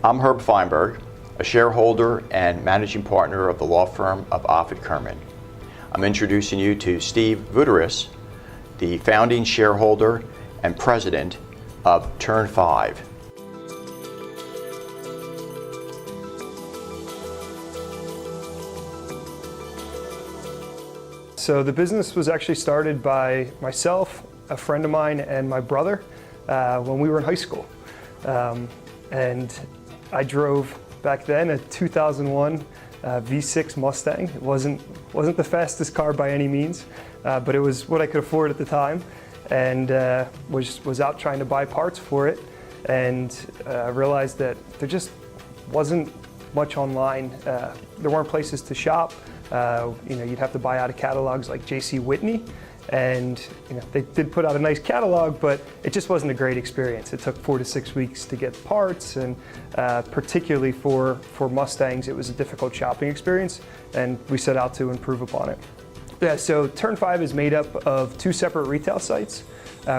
I'm Herb Feinberg, a shareholder and managing partner of the law firm of Offit Kerman. I'm introducing you to Steve Voudouris, the founding shareholder and president of Turn5. So the business was actually started by myself, a friend of mine, and my brother when we were in high school. And I drove back then a 2001 V6 Mustang. It wasn't the fastest car by any means, but it was what I could afford at the time, and was out trying to buy parts for it, and realized that there just wasn't much online. There weren't places to shop. You'd have to buy out of catalogs like J.C. Whitney, and they did put out a nice catalog, but it just wasn't a great experience. It took 4 to 6 weeks to get parts, and particularly for Mustangs, it was a difficult shopping experience, and we set out to improve upon it. Yeah, so Turn5 is made up of 2 separate retail sites.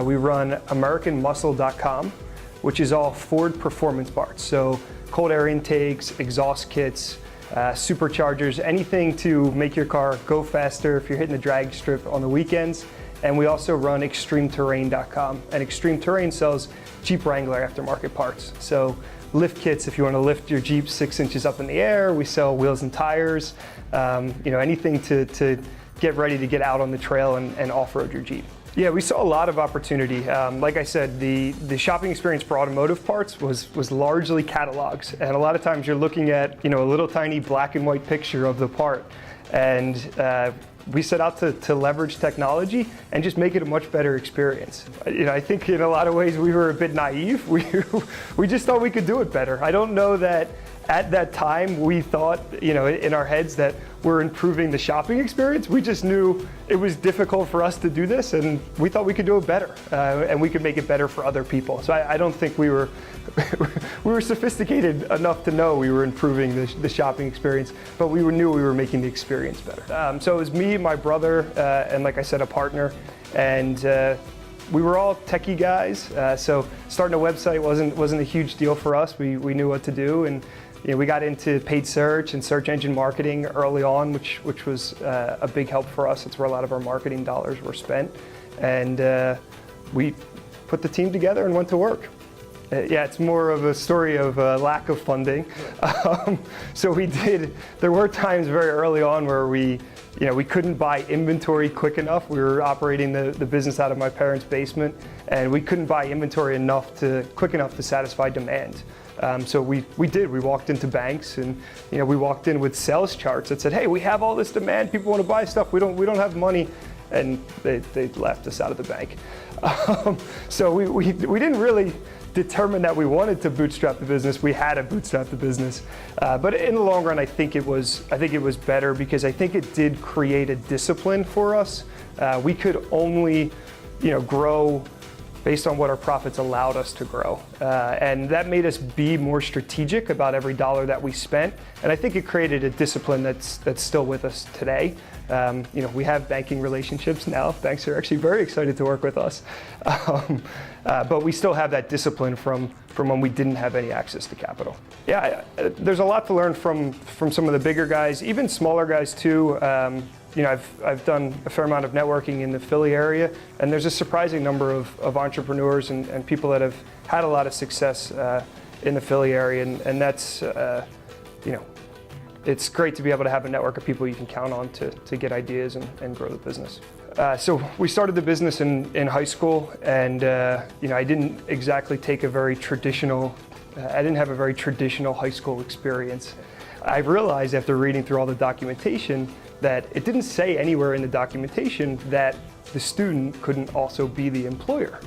We run AmericanMuscle.com, which is all Ford performance parts, so cold air intakes, exhaust kits, superchargers, anything to make your car go faster if you're hitting the drag strip on the weekends. And we also run ExtremeTerrain.com, and Extreme Terrain sells Jeep Wrangler aftermarket parts. So lift kits if you want to lift your Jeep 6 inches up in the air. We sell wheels and tires, anything to get ready to get out on the trail and off-road your Jeep. Yeah, we saw a lot of opportunity. Like I said, the shopping experience for automotive parts was largely catalogs, and a lot of times you're looking at a little tiny black and white picture of the part, and we set out to leverage technology and just make it a much better experience. I think in a lot of ways we were a bit naive. We just thought we could do it better. I don't know that at that time we thought, in our heads that we're improving the shopping experience. We just knew it was difficult for us to do this, and we thought we could do it better, and we could make it better for other people. So I don't think we were sophisticated enough to know we were improving the shopping experience, but we knew we were making the experience better. So it was me, my brother, and like I said, a partner, and we were all techie guys. So starting a website wasn't a huge deal for us. We knew what to do, and we got into paid search and search engine marketing early on, which was a big help for us. It's where a lot of our marketing dollars were spent. And we put the team together and went to work. Yeah, it's more of a story of lack of funding. So there were times very early on where we couldn't buy inventory quick enough. We were operating the business out of my parents' basement, and we couldn't buy inventory quick enough to satisfy demand. So we walked into banks, and we walked in with sales charts that said, hey, we have all this demand, people want to buy stuff, we don't have money, and they laughed us out of the bank. So we didn't really determine that we wanted to bootstrap the business. We had to bootstrap the business, but in the long run, I think it was better, because I think it did create a discipline for us. We could only grow based on what our profits allowed us to grow. And that made us be more strategic about every dollar that we spent. And I think it created a discipline that's still with us today. We have banking relationships now. Banks are actually very excited to work with us. But we still have that discipline from when we didn't have any access to capital. Yeah, there's a lot to learn from some of the bigger guys, even smaller guys too. I've done a fair amount of networking in the Philly area, and there's a surprising number of entrepreneurs and people that have had a lot of success in the Philly area, and that's, it's great to be able to have a network of people you can count on to get ideas and grow the business. So we started the business in high school, and I didn't exactly take I didn't have a very traditional high school experience. I realized after reading through all the documentation that it didn't say anywhere in the documentation that the student couldn't also be the employer.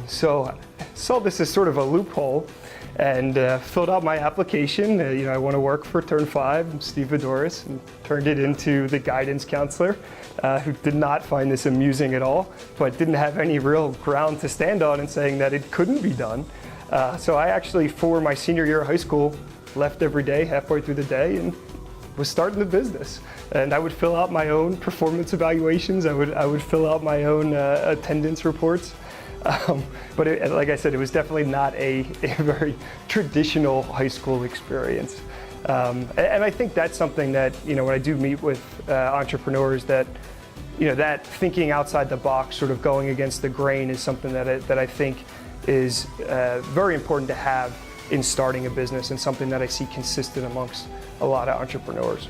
So I saw this as sort of a loophole, and filled out my application. I want to work for Turn5, I'm Steve Voudouris, and turned it into the guidance counselor, who did not find this amusing at all, but didn't have any real ground to stand on in saying that it couldn't be done. So I actually, for my senior year of high school, left every day, halfway through the day, and was starting the business. And I would fill out my own performance evaluations. I would fill out my own attendance reports. But like I said, it was definitely not a very traditional high school experience. And I think that's something that, when I do meet with entrepreneurs, that that thinking outside the box, sort of going against the grain, is something that I think is very important to have in starting a business, and something that I see consistent amongst a lot of entrepreneurs.